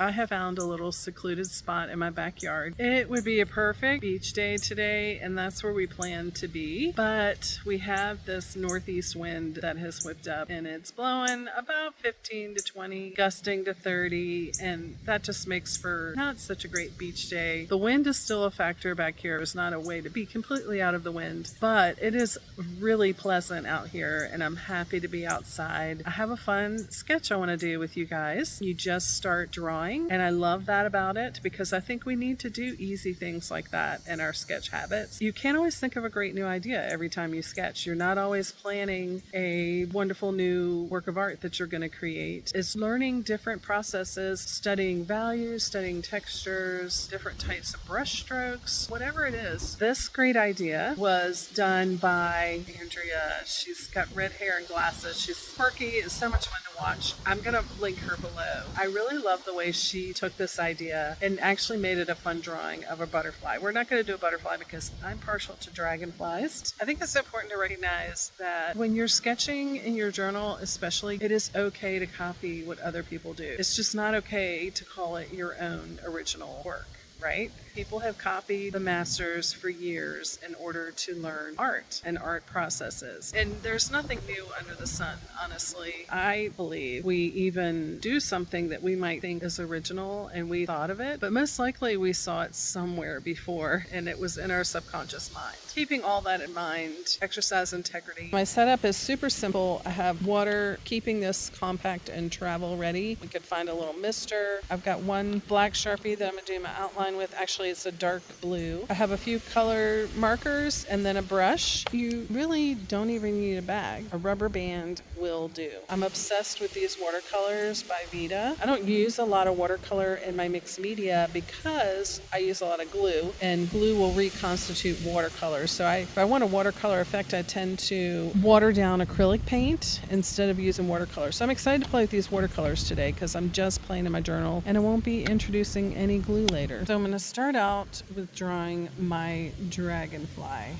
I have found a little secluded spot in my backyard. It would be a perfect beach day today, and that's where we plan to be. But we have this northeast wind that has whipped up, and it's blowing about 15 to 20, gusting to 30, and that just makes for not such a great beach day. The wind is still a factor back here. There's not a way to be completely out of the wind, but it is really pleasant out here, and I'm happy to be outside. I have a fun sketch I want to do with you guys. You just start drawing. And I love that about it because I think we need to do easy things like that in our sketch habits. You can't always think of a great new idea every time you sketch. You're not always planning a wonderful new work of art that you're going to create. It's learning different processes, studying values, studying textures, different types of brush strokes, whatever it is. This great idea was done by Andrea. She's got red hair and glasses. She's quirky. It's so much fun to watch. I'm going to link her below. I really love the way she took this idea and actually made it a fun drawing of a butterfly. We're not going to do a butterfly because I'm partial to dragonflies. I think it's important to recognize that when you're sketching in your journal, especially, it is okay to copy what other people do. It's just not okay to call it your own original work. Right? People have copied the masters for years in order to learn art and art processes. And there's nothing new under the sun, honestly. I believe we even do something that we might think is original and we thought of it, but most likely we saw it somewhere before and it was in our subconscious mind. Keeping all that in mind, exercise integrity. My setup is super simple. I have water, keeping this compact and travel ready. We could find a little mister. I've got one black Sharpie that I'm going to do my outline with. Actually, it's a dark blue. I have a few color markers and then a brush. You really don't even need a bag. A rubber band will do. I'm obsessed with these watercolors by Vita. I don't use a lot of watercolor in my mixed media because I use a lot of glue, and glue will reconstitute watercolor. So if I want a watercolor effect, I tend to water down acrylic paint instead of using watercolor. So I'm excited to play with these watercolors today because I'm just playing in my journal and I won't be introducing any glue later. So I'm going to start out with drawing my dragonfly.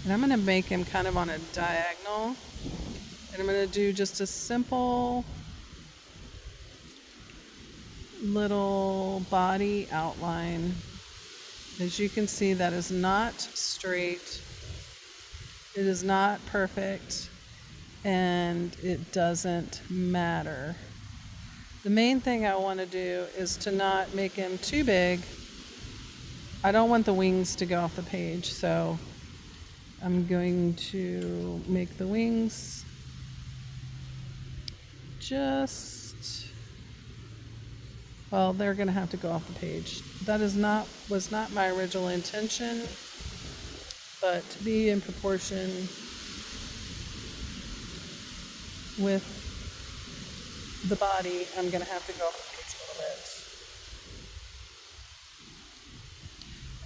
And I'm going to make him kind of on a diagonal. And I'm going to do just a simple little body outline. As you can see, that is not straight. It is not perfect. And it doesn't matter. The main thing I want to do is to not make him too big. I don't want the wings to go off the page, so I'm going to make the wings well, they're going to have to go off the page. That was not my original intention, but to be in proportion with the body, I'm going to have to go off the page a little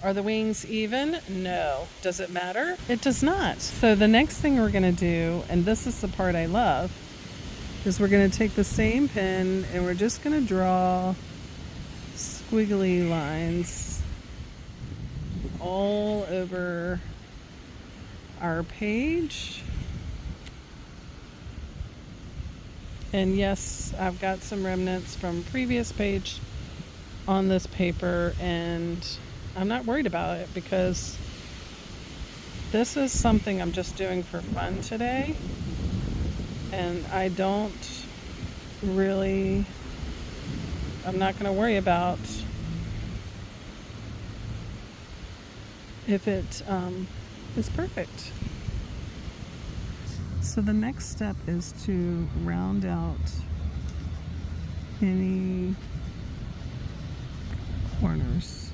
bit. Are the wings even? No. Does it matter? It does not. So the next thing we're going to do, and this is the part I love, is we're going to take the same pen and we're just going to draw squiggly lines all over our page. And yes, I've got some remnants from previous page on this paper, and I'm not worried about it because this is something I'm just doing for fun today. And I'm not going to worry about if it is perfect. So the next step is to round out any corners.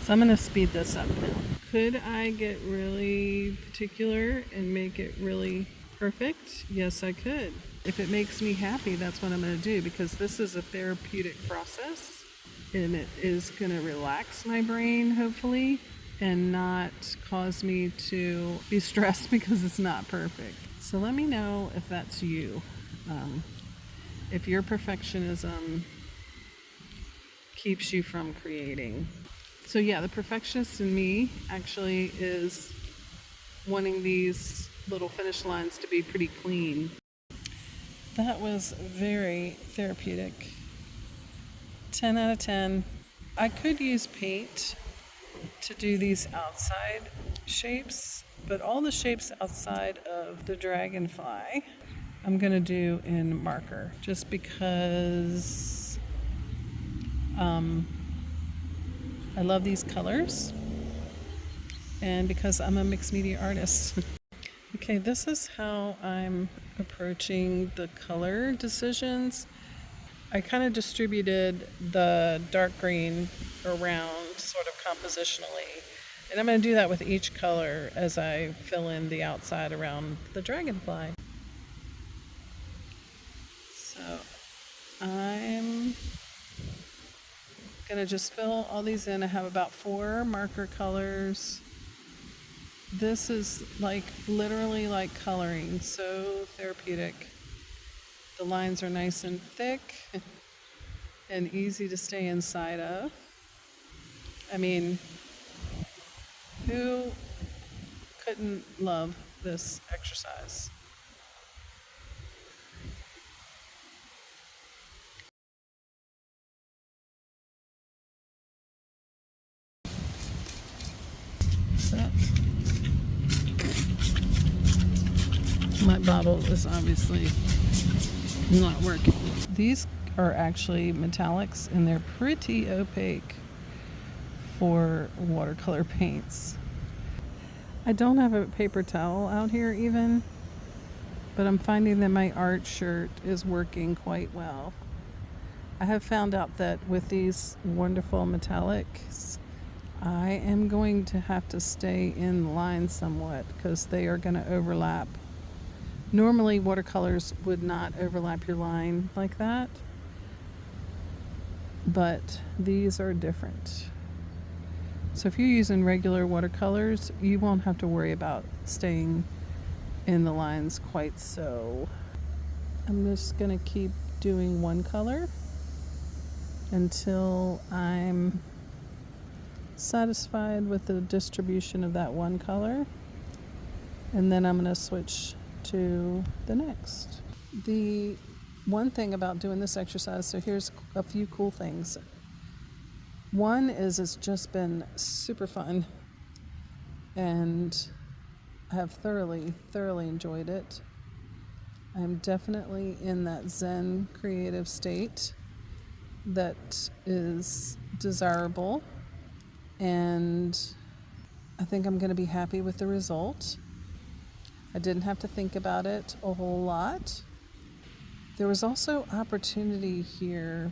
So I'm going to speed this up now. Could I get really particular and make it really perfect? Yes, I could. If it makes me happy, that's what I'm going to do, because this is a therapeutic process and it is going to relax my brain, hopefully, and not cause me to be stressed because it's not perfect. So let me know if that's you. If your perfectionism keeps you from creating. So yeah, the perfectionist in me actually is wanting these little finish lines to be pretty clean. That was very therapeutic. 10 out of 10. I could use paint to do these outside shapes, but all the shapes outside of the dragonfly I'm going to do in marker just because I love these colors and because I'm a mixed media artist. Okay, this is how I'm approaching the color decisions. I kind of distributed the dark green around sort of compositionally. And I'm going to do that with each color as I fill in the outside around the dragonfly. So I'm going to just fill all these in. I have about 4 marker colors. This is like literally like coloring, so therapeutic. The lines are nice and thick and easy to stay inside of. I mean, who couldn't love this exercise? So, my bottle is obviously not working. These are actually metallics and they're pretty opaque for watercolor paints. I don't have a paper towel out here even, but I'm finding that my art shirt is working quite well. I have found out that with these wonderful metallics, I am going to have to stay in line somewhat because they are going to overlap. Normally watercolors would not overlap your line like that, but these are different. So if you're using regular watercolors, you won't have to worry about staying in the lines quite so. I'm just going to keep doing one color until I'm satisfied with the distribution of that one color, and then I'm going to switch to the next. The one thing about doing this exercise, so here's a few cool things. One is it's just been super fun and I have thoroughly enjoyed it. I'm definitely in that Zen creative state that is desirable, and I think I'm going to be happy with the result. I didn't have to think about it a whole lot. There was also opportunity here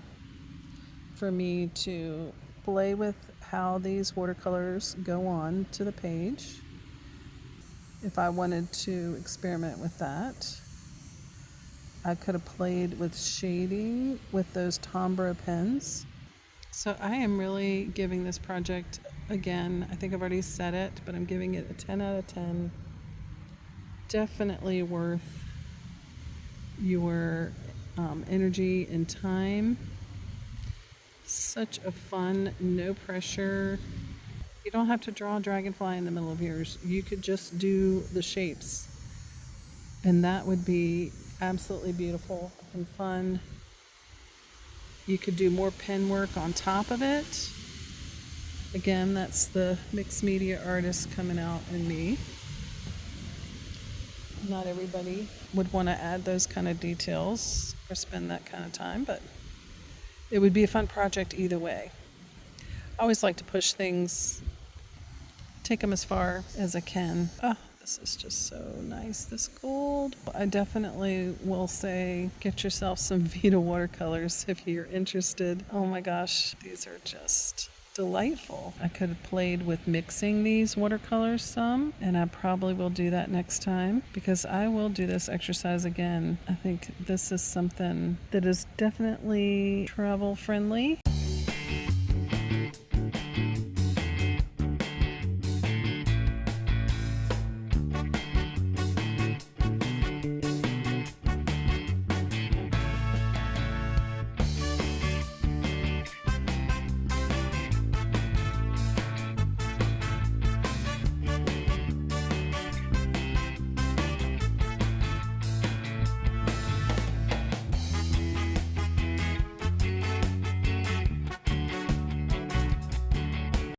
for me to play with how these watercolors go on to the page if I wanted to experiment with that. I could have played with shading with those Tombow pens. So I am really giving this project, again, I think I've already said it, but I'm giving it a 10 out of 10. Definitely worth your energy and time. Such a fun, no pressure. You don't have to draw a dragonfly in the middle of yours. You could just do the shapes, and that would be absolutely beautiful and fun. You could do more pen work on top of it. Again, that's the mixed media artist coming out in me. Not everybody would want to add those kind of details or spend that kind of time, but it would be a fun project either way. I always like to push things, take them as far as I can. Oh, this is just so nice, this gold. I definitely will say get yourself some Vita watercolors if you're interested. Oh my gosh, these are just delightful. I could have played with mixing these watercolors some, and I probably will do that next time because I will do this exercise again. I think this is something that is definitely travel friendly.